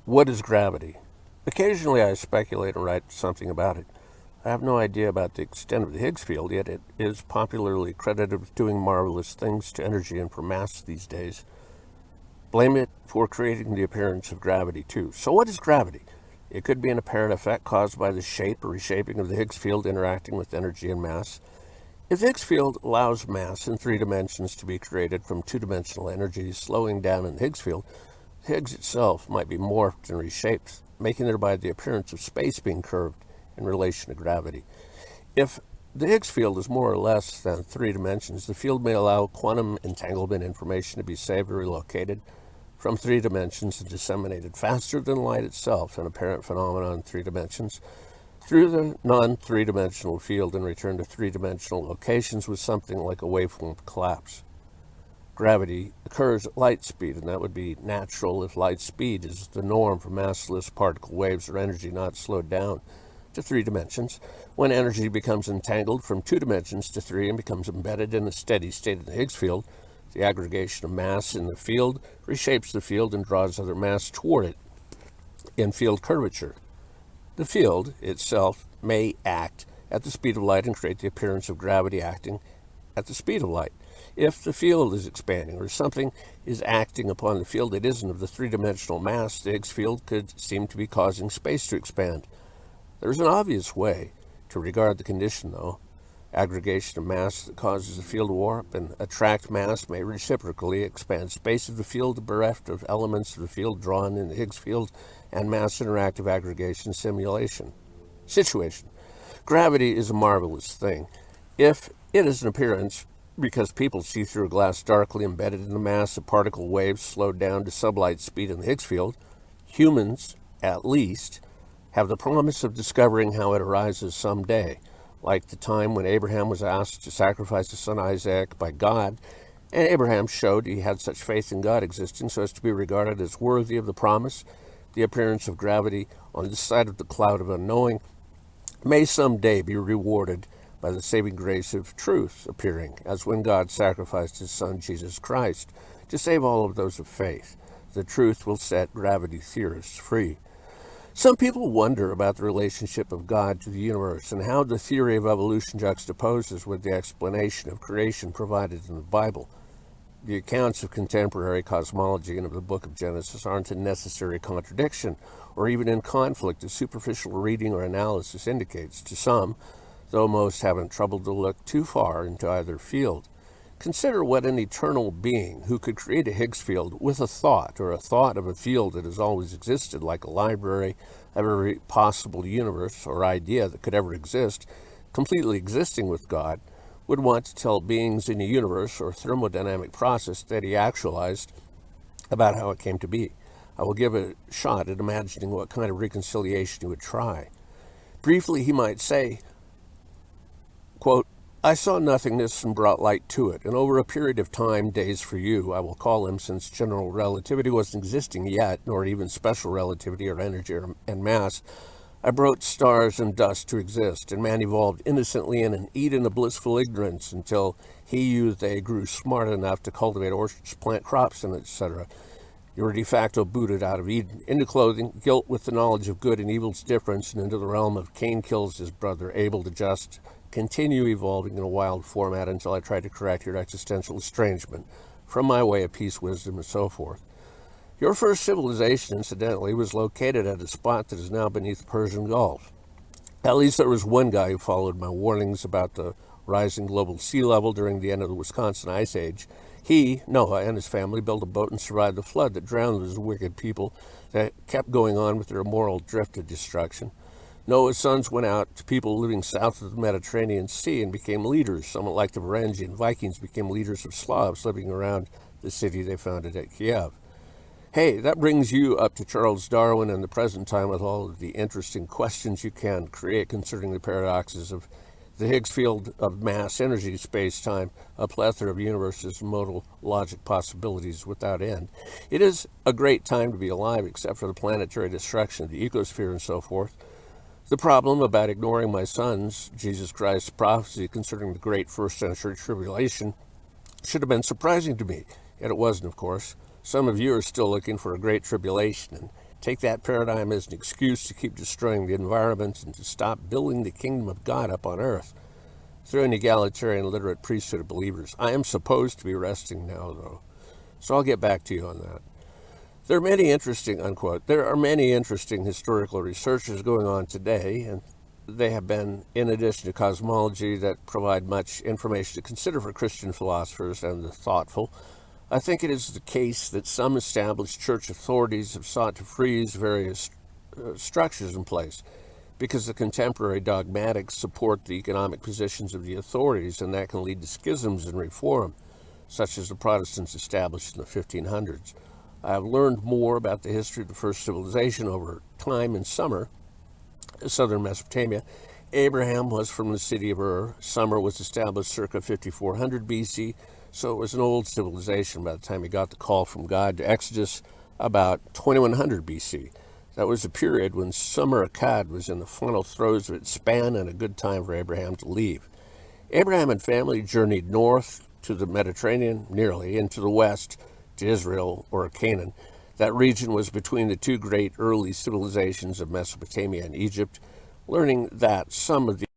What is gravity? Occasionally I speculate and write something about it. I have no idea about the extent of the Higgs field, yet it is popularly credited with doing marvelous things to energy and for mass these days. Blame it for creating the appearance of gravity, too. So, what is gravity? It could be an apparent effect caused by the shape or reshaping of the Higgs field interacting with energy and mass. If the Higgs field allows mass in three dimensions to be created from two-dimensional energies slowing down in the Higgs field, Higgs itself might be morphed and reshaped, making thereby the appearance of space being curved in relation to gravity. If the Higgs field is more or less than three dimensions, the field may allow quantum entanglement information to be saved or relocated from three dimensions and disseminated faster than light itself, an apparent phenomenon in three dimensions, through the non-three-dimensional field and return to three-dimensional locations with something like a waveform collapse. Gravity occurs at light speed, and that would be natural if light speed is the norm for massless particle waves or energy not slowed down to three dimensions. When energy becomes entangled from two dimensions to three and becomes embedded in a steady state in the Higgs field, the aggregation of mass in the field reshapes the field and draws other mass toward it in field curvature. The field itself may act at the speed of light and create the appearance of gravity acting at the speed of light. If the field is expanding or something is acting upon the field that isn't of the three-dimensional mass, the Higgs field could seem to be causing space to expand. There's an obvious way to regard the condition, though. Aggregation of mass that causes the field to warp and attract mass may reciprocally expand space of the field bereft of elements of the field drawn in the Higgs field and mass interactive aggregation situation. Gravity is a marvelous thing. If it is an appearance because people see through a glass darkly embedded in the mass of particle waves slowed down to sublight speed in the Higgs field, humans, at least, have the promise of discovering how it arises someday, like the time when Abraham was asked to sacrifice his son Isaac by God, and Abraham showed he had such faith in God existing so as to be regarded as worthy of the promise. The appearance of gravity on this side of the cloud of unknowing may someday be rewarded by the saving grace of truth appearing, as when God sacrificed his Son, Jesus Christ, to save all of those of faith. The truth will set gravity theorists free. Some people wonder about the relationship of God to the universe and how the theory of evolution juxtaposes with the explanation of creation provided in the Bible. The accounts of contemporary cosmology and of the book of Genesis aren't in necessary contradiction or even in conflict, as superficial reading or analysis indicates to some, though most haven't troubled to look too far into either field. Consider what an eternal being who could create a Higgs field with a thought, or a thought of a field that has always existed, like a library of every possible universe or idea that could ever exist, completely existing with God, would want to tell beings in a universe or thermodynamic process that he actualized about how it came to be. I will give a shot at imagining what kind of reconciliation he would try. Briefly, he might say, quote, I saw nothingness and brought light to it, and over a period of time, days for you, I will call them, since general relativity wasn't existing yet, nor even special relativity or energy and mass, I brought stars and dust to exist, and man evolved innocently in an Eden of blissful ignorance until they grew smart enough to cultivate orchards, plant crops, and etc. You were de facto booted out of Eden, into clothing, guilt with the knowledge of good and evil's difference, and into the realm of Cain kills his brother, able to just continue evolving in a wild format until I tried to correct your existential estrangement from my way of peace, wisdom, and so forth. Your first civilization, incidentally, was located at a spot that is now beneath the Persian Gulf. At least there was one guy who followed my warnings about the rising global sea level during the end of the Wisconsin Ice Age. He, Noah, and his family built a boat and survived the flood that drowned those wicked people that kept going on with their immoral drift of destruction. Noah's sons went out to people living south of the Mediterranean Sea and became leaders. Somewhat like the Varangian Vikings became leaders of Slavs living around the city they founded at Kiev. Hey, that brings you up to Charles Darwin and the present time with all of the interesting questions you can create concerning the paradoxes of the Higgs field of mass, energy, space-time, a plethora of universes and modal logic possibilities without end. It is a great time to be alive, except for the planetary destruction of the ecosphere and so forth. The problem about ignoring my son's, Jesus Christ's, prophecy concerning the great first century tribulation should have been surprising to me, yet it wasn't, of course. Some of you are still looking for a great tribulation, and take that paradigm as an excuse to keep destroying the environment and to stop building the kingdom of God up on earth through an egalitarian literate priesthood of believers. I am supposed to be resting now, though, so I'll get back to you on that. There are many interesting, unquote, there are many interesting historical researches going on today, and they have been, in addition to cosmology, that provide much information to consider for Christian philosophers and the thoughtful. I think it is the case that some established church authorities have sought to freeze various structures in place because the contemporary dogmatics support the economic positions of the authorities, and that can lead to schisms in reform, such as the Protestants established in the 1500s. I have learned more about the history of the first civilization over time in Sumer, southern Mesopotamia. Abraham was from the city of Ur. Sumer was established circa 5400 BC, so it was an old civilization by the time he got the call from God to Exodus about 2100 BC. That was a period when Sumer Akkad was in the final throes of its span and a good time for Abraham to leave. Abraham and family journeyed north to the Mediterranean, nearly, and to the west to Israel or Canaan. That region was between the two great early civilizations of Mesopotamia and Egypt, learning that some of the